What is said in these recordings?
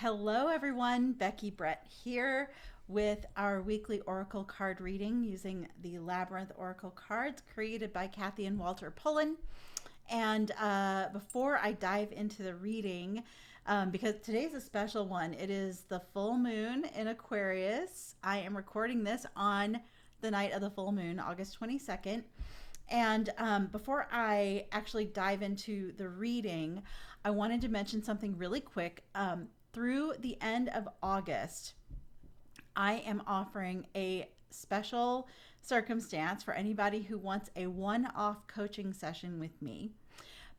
Hello, everyone. Becky Brett here with our weekly Oracle card reading using the Labyrinth Oracle cards created by Kathy and Walter Pullen. And before I dive into the reading, because today's a special one, it is the full moon in Aquarius. I am recording this on the night of the full moon, August 22nd. And before I actually dive into the reading, I wanted to mention something really quick. Through the end of August, I am offering a special circumstance for anybody who wants a one-off coaching session with me,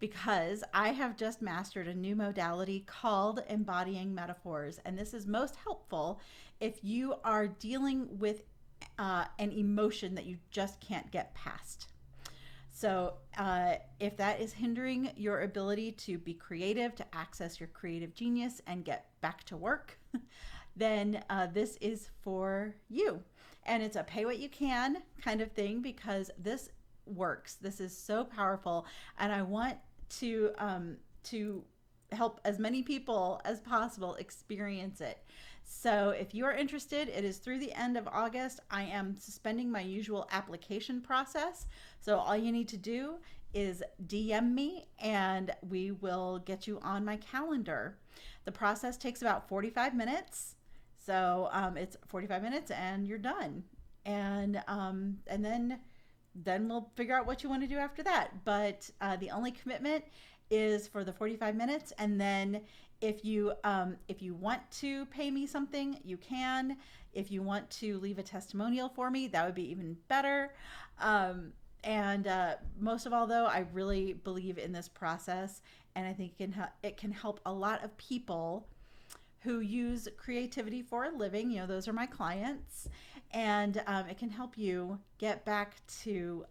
because I have just mastered a new modality called Embodying Metaphors. And this is most helpful if you are dealing with an emotion that you just can't get past. So if that is hindering your ability to be creative, to access your creative genius and get back to work, then this is for you. And it's a pay what you can kind of thing, because this works. This is so powerful. And I want to help as many people as possible experience it. So if you are interested, it is through the end of August. I am suspending my usual application process. So all you need to do is DM me and we will get you on my calendar. The process takes about 45 minutes. So it's 45 minutes and you're done. And then we'll figure out what you want to do after that. But the only commitment is for the 45 minutes. And then if you want to pay me something, you can. If you want to leave a testimonial for me, that would be even better. And most of all, though, I really believe in this process, and I think it can help a lot of people who use creativity for a living. You know, those are my clients, and it can help you get back to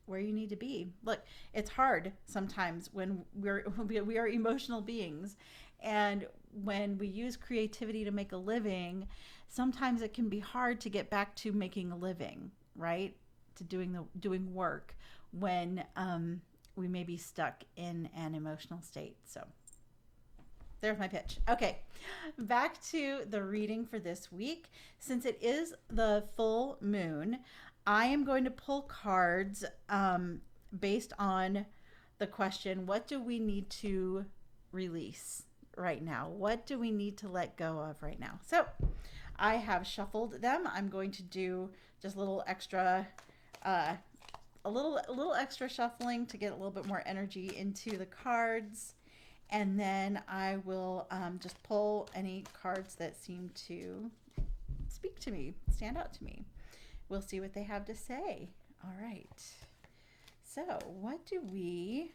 where you need to be. Look, it's hard sometimes when we are emotional beings, and when we use creativity to make a living, sometimes it can be hard to get back to making a living, right? To doing work when we may be stuck in an emotional state. So there's my pitch. Okay, back to the reading for this week. Since it is the full moon, I am going to pull cards based on the question, what do we need to release right now? What do we need to let go of right now? So I have shuffled them. I'm going to do just a little extra extra shuffling to get a little bit more energy into the cards. And then I will just pull any cards that seem to speak to me, stand out to me. We'll see what they have to say. All right. So what do we,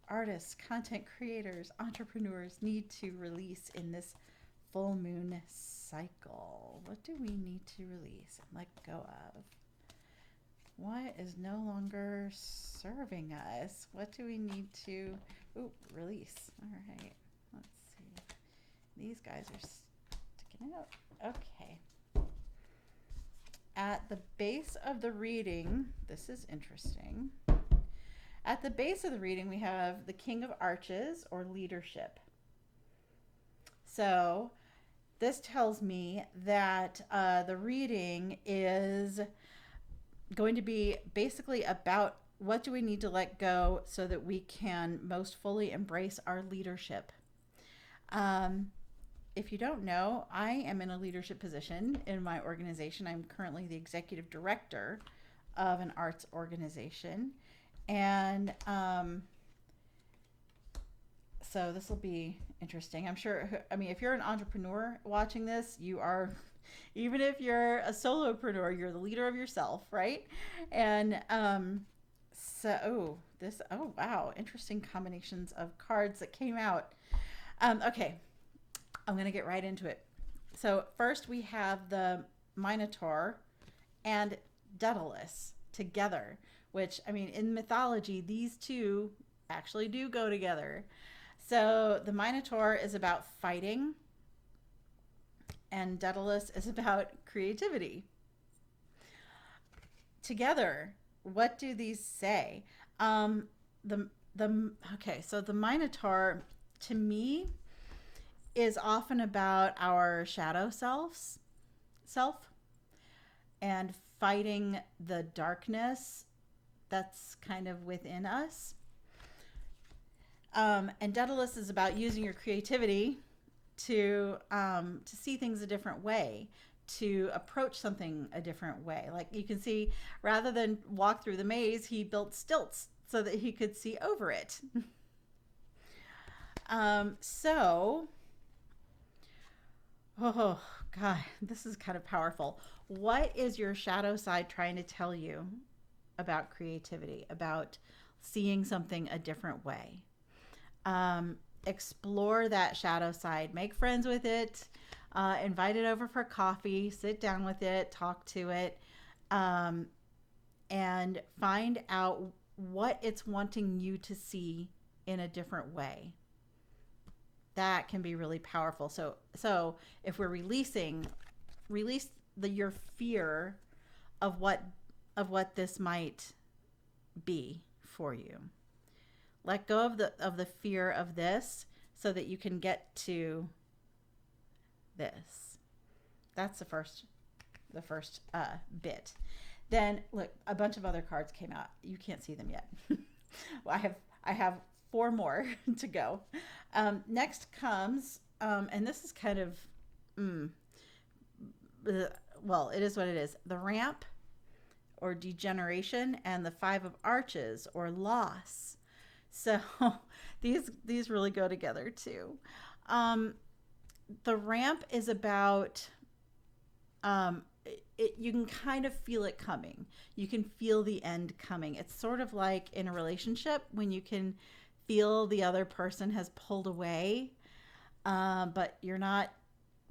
artists, content creators, entrepreneurs, need to release in this full moon cycle? What do we need to release and let go of? What is no longer serving us? What do we need to release? All right. Let's see. These guys are sticking out. Okay. At the base of the reading, this is interesting. At the base of the reading, we have the King of Arches, or leadership. So this tells me that the reading is going to be basically about what do we need to let go so that we can most fully embrace our leadership. If you don't know, I am in a leadership position in my organization. I'm currently the executive director of an arts organization. And so this will be interesting. I'm sure, if you're an entrepreneur watching this, you are, even if you're a solopreneur, you're the leader of yourself, right? And wow, interesting combinations of cards that came out. Okay. I'm going to get right into it. So first we have the Minotaur and Daedalus together, which, in mythology, these two actually do go together. So the Minotaur is about fighting and Daedalus is about creativity. Together, what do these say? So the Minotaur, to me, is often about our shadow self and fighting the darkness that's kind of within us. And Daedalus is about using your creativity to see things a different way, to approach something a different way. Like you can see, rather than walk through the maze, he built stilts so that he could see over it. So, oh God, this is kind of powerful. What is your shadow side trying to tell you about creativity, about seeing something a different way? Explore that shadow side, make friends with it, invite it over for coffee, sit down with it, talk to it, and find out what it's wanting you to see in a different way. That can be really powerful. So if we're release your fear of what this might be for you. Let go of the fear of this so that you can get to this. That's the first bit. Then look, a bunch of other cards came out. You can't see them yet. Well, I have 4 more to go. Next comes, and this is kind of, well, it is what it is. The ramp, or degeneration, and the 5 of arches, or loss. So these really go together too. The ramp is about, you can kind of feel it coming. You can feel the end coming. It's sort of like in a relationship when you can feel the other person has pulled away, but you're not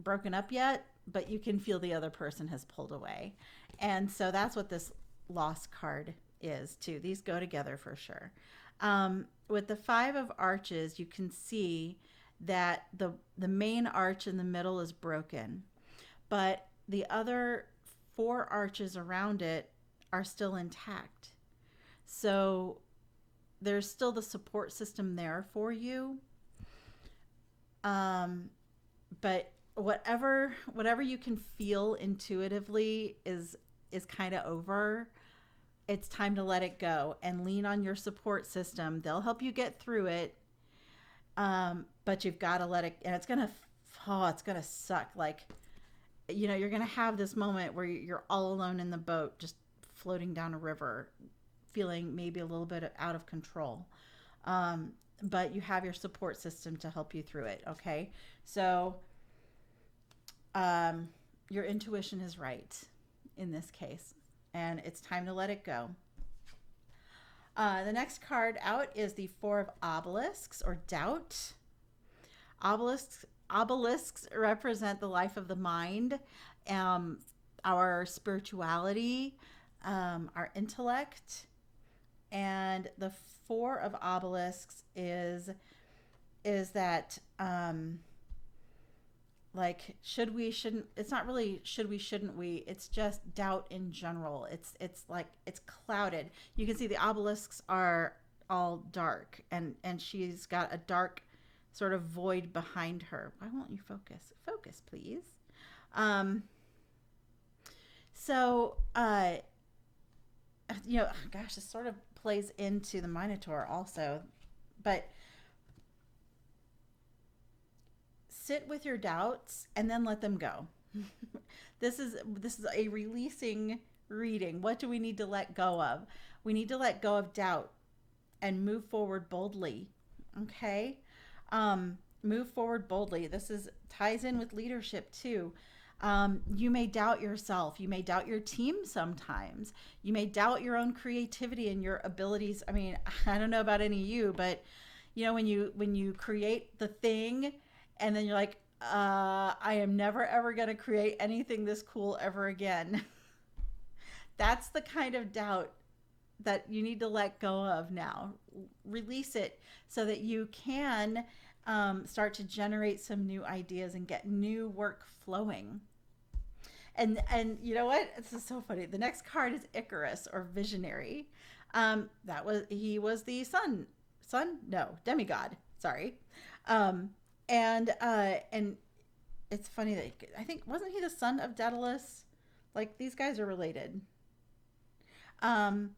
broken up yet, but you can feel the other person has pulled away. And so that's what this loss card is too. These go together for sure. With the 5 of arches, you can see that the main arch in the middle is broken, but the other 4 arches around it are still intact. So there's still the support system there for you. But whatever you can feel intuitively is kind of over. It's time to let it go and lean on your support system. They'll help you get through it. But you've got to let it, and it's going to suck. Like, you're going to have this moment where you're all alone in the boat, just floating down a river, feeling maybe a little bit out of control. But you have your support system to help you through it. Okay. So, your intuition is right in this case. And it's time to let it go. The next card out is the 4 of obelisks, or doubt. Obelisks represent the life of the mind, our spirituality, our intellect. And the 4 of obelisks is that, like, should we, shouldn't, it's not really should we, shouldn't we, it's just doubt in general. It's like, it's clouded. You can see the obelisks are all dark, and she's got a dark sort of void behind her. Why won't you focus? Focus, please. So, gosh, this sort of plays into the Minotaur also, but sit with your doubts and then let them go. This is a releasing reading. What do we need to let go of? We need to let go of doubt and move forward boldly. Okay? Move forward boldly. This ties in with leadership too. You may doubt yourself. You may doubt your team sometimes. You may doubt your own creativity and your abilities. I mean, I don't know about any of you, but when you create the thing and then you're like, I am never ever going to create anything this cool ever again. That's the kind of doubt that you need to let go of now. Release it so that you can start to generate some new ideas and get new work flowing. And you know what? This is so funny. The next card is Icarus, or visionary. He was the demigod. Sorry. And it's funny that I think, wasn't he the son of Daedalus? Like, these guys are related. Um,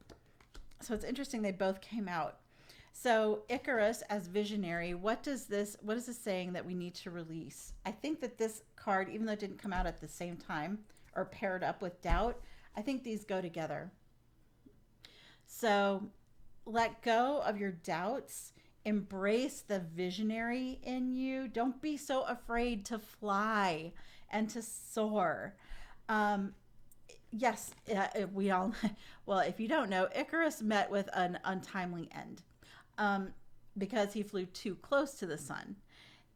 so it's interesting they both came out. So Icarus as visionary, what is this saying that we need to release? I think that this card, even though it didn't come out at the same time or paired up with doubt, I think these go together. So let go of your doubts, embrace the visionary in you. Don't be so afraid to fly and to soar. Um, yes, we all, well, if you don't know, Icarus met with an untimely end, um, because he flew too close to the sun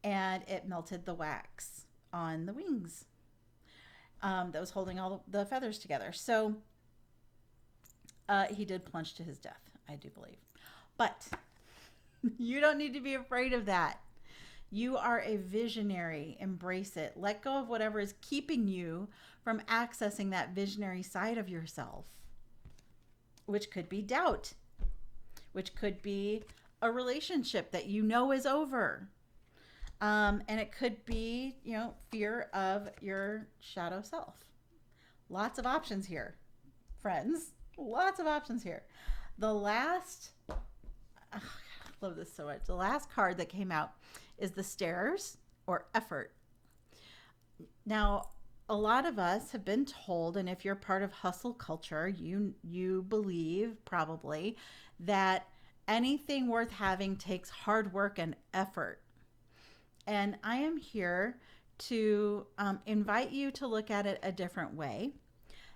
and it melted the wax on the wings, that was holding all the feathers together. So he did plunge to his death, I do believe. But you don't need to be afraid of that. You are a visionary. Embrace it. Let go of whatever is keeping you from accessing that visionary side of yourself, which could be doubt, which could be a relationship that you know is over. And it could be, fear of your shadow self. Lots of options here, friends. Lots of options here. The last, I love this so much. The last card that came out is the stairs, or effort. Now, a lot of us have been told, and if you're part of hustle culture, you believe probably that anything worth having takes hard work and effort. And I am here to invite you to look at it a different way.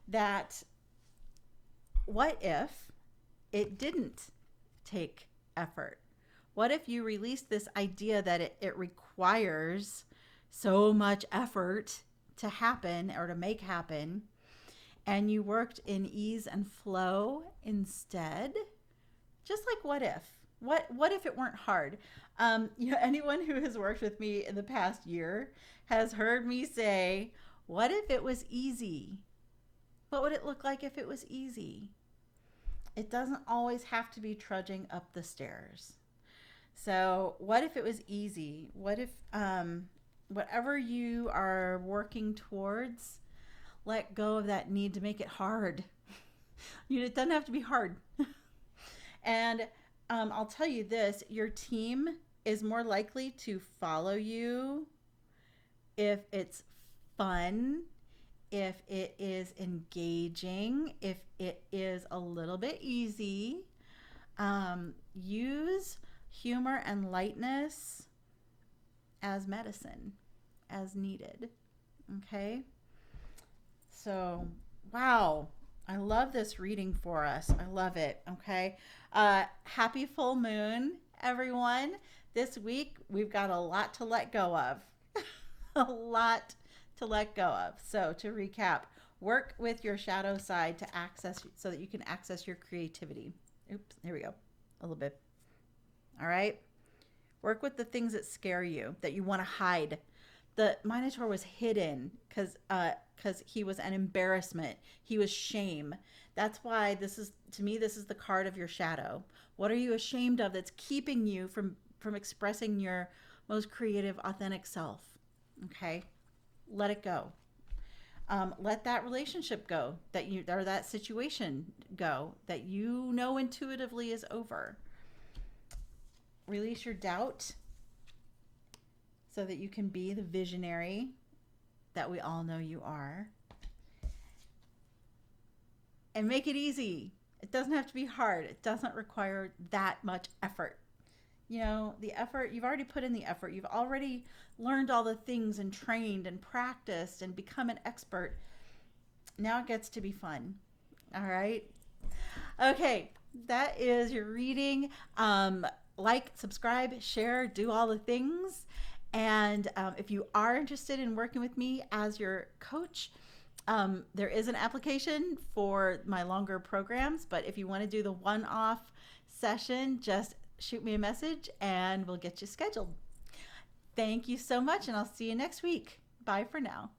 That what if it didn't take effort? What if you released this idea that it requires so much effort to happen or to make happen, and you worked in ease and flow instead? Just like what if? What if it weren't hard? Anyone who has worked with me in the past year has heard me say, what if it was easy? What would it look like if it was easy? It doesn't always have to be trudging up the stairs. So what if it was easy? What if whatever you are working towards, let go of that need to make it hard. It doesn't have to be hard. And I'll tell you this, your team is more likely to follow you if it's fun, if it is engaging, if it is a little bit easy. Use humor and lightness as medicine, as needed. Okay? So, wow. I love this reading for us. I love it. Okay. Happy full moon, everyone. This week, we've got a lot to let go of. A lot to let go of. So to recap, work with your shadow side to access, so that you can access your creativity. Oops, here we go. A little bit. All right. Work with the things that scare you, that you want to hide. The Minotaur was hidden because he was an embarrassment. He was shame. That's why this is the card of your shadow. What are you ashamed of that's keeping you from expressing your most creative, authentic self? Okay, let it go. Let that relationship go, or that situation go that you know intuitively is over. Release your doubt, so that you can be the visionary that we all know you are. And make it easy. It doesn't have to be hard. It doesn't require that much effort. The effort, you've already put in the effort. You've already learned all the things and trained and practiced and become an expert. Now it gets to be fun. All right? Okay, that is your reading. Like, subscribe, share, do all the things. And if you are interested in working with me as your coach, there is an application for my longer programs. But if you want to do the one-off session, just shoot me a message and we'll get you scheduled. Thank you so much, and I'll see you next week. Bye for now.